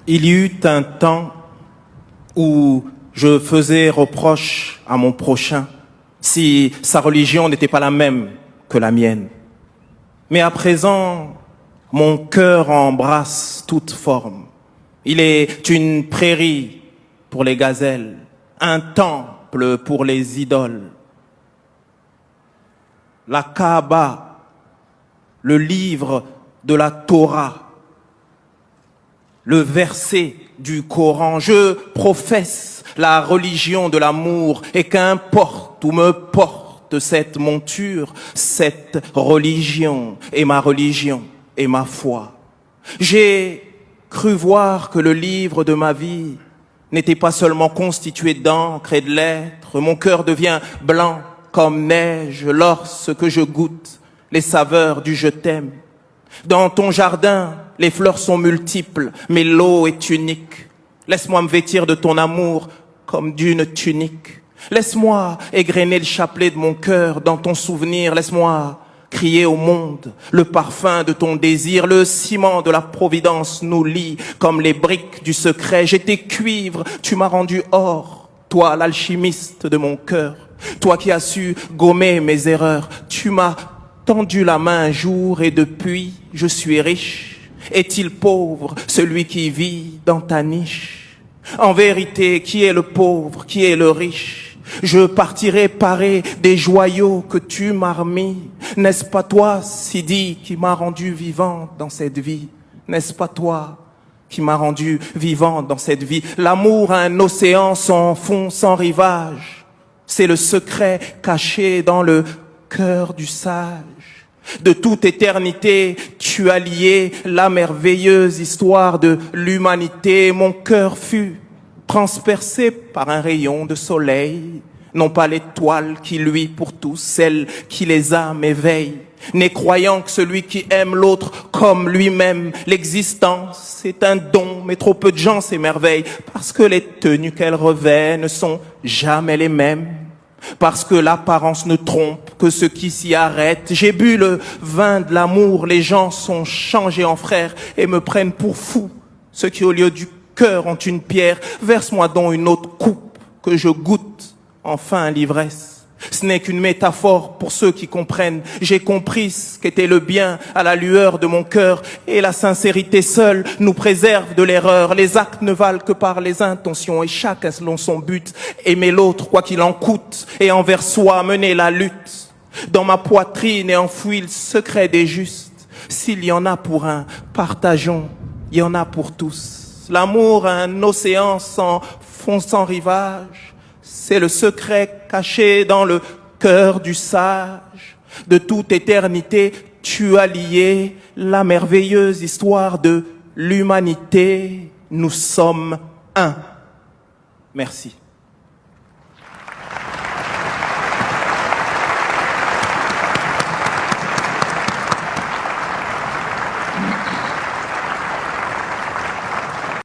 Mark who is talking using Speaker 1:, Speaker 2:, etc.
Speaker 1: Il y eut un temps où je faisais reproche à mon prochain si sa religion n'était pas la même que la mienne. Mais à présent, mon cœur embrasse toute forme. Il est une prairie pour les gazelles, un temple pour les idoles. La Kaaba, le livre de la Torah, le verset du Coran. Je professe la religion de l'amour et qu'importe où me porte cette monture, cette religion est ma religion et ma foi. J'ai cru voir que le livre de ma vie n'était pas seulement constitué d'encre et de lettres. Mon cœur devient blanc comme neige lorsque je goûte les saveurs du je t'aime. Dans ton jardin, les fleurs sont multiples, mais l'eau est unique. Laisse-moi me vêtir de ton amour comme d'une tunique. Laisse-moi égrener le chapelet de mon cœur dans ton souvenir. Laisse-moi crier au monde le parfum de ton désir. Le ciment de la providence nous lie comme les briques du secret. J'étais cuivre, tu m'as rendu or. Toi, l'alchimiste de mon cœur. Toi qui as su gommer mes erreurs. Tu m'as tendu la main un jour et depuis, je suis riche. Est-il pauvre, celui qui vit dans ta niche? En vérité, qui est le pauvre, qui est le riche? Je partirai parer des joyaux que tu m'as remis. N'est-ce pas toi, Sidi, qui m'a rendu vivant dans cette vie? N'est-ce pas toi qui m'a rendu vivant dans cette vie? L'amour a un océan sans fond, sans rivage. C'est le secret caché dans le cœur du sage. De toute éternité, tu as lié la merveilleuse histoire de l'humanité. Mon cœur fut transpercé par un rayon de soleil, non pas l'étoile qui luit pour tous, celle qui les âmes éveille, n'est croyant que celui qui aime l'autre comme lui-même. L'existence est un don, mais trop peu de gens s'émerveillent, parce que les tenues qu'elle revêt ne sont jamais les mêmes. Parce que l'apparence ne trompe que ceux qui s'y arrêtent. J'ai bu le vin de l'amour, les gens sont changés en frères et me prennent pour fou. Ceux qui au lieu du cœur ont une pierre, verse-moi donc une autre coupe que je goûte enfin l'ivresse. Ce n'est qu'une métaphore pour ceux qui comprennent. J'ai compris ce qu'était le bien à la lueur de mon cœur et la sincérité seule nous préserve de l'erreur. Les actes ne valent que par les intentions et chacun selon son but. Aimer l'autre quoi qu'il en coûte et envers soi mener la lutte. Dans ma poitrine est enfoui le secret des justes. S'il y en a pour un, partageons, il y en a pour tous. L'amour a un océan sans fond, sans rivage. C'est le secret caché dans le cœur du sage. De toute éternité, tu as lié la merveilleuse histoire de l'humanité. Nous sommes un. Merci.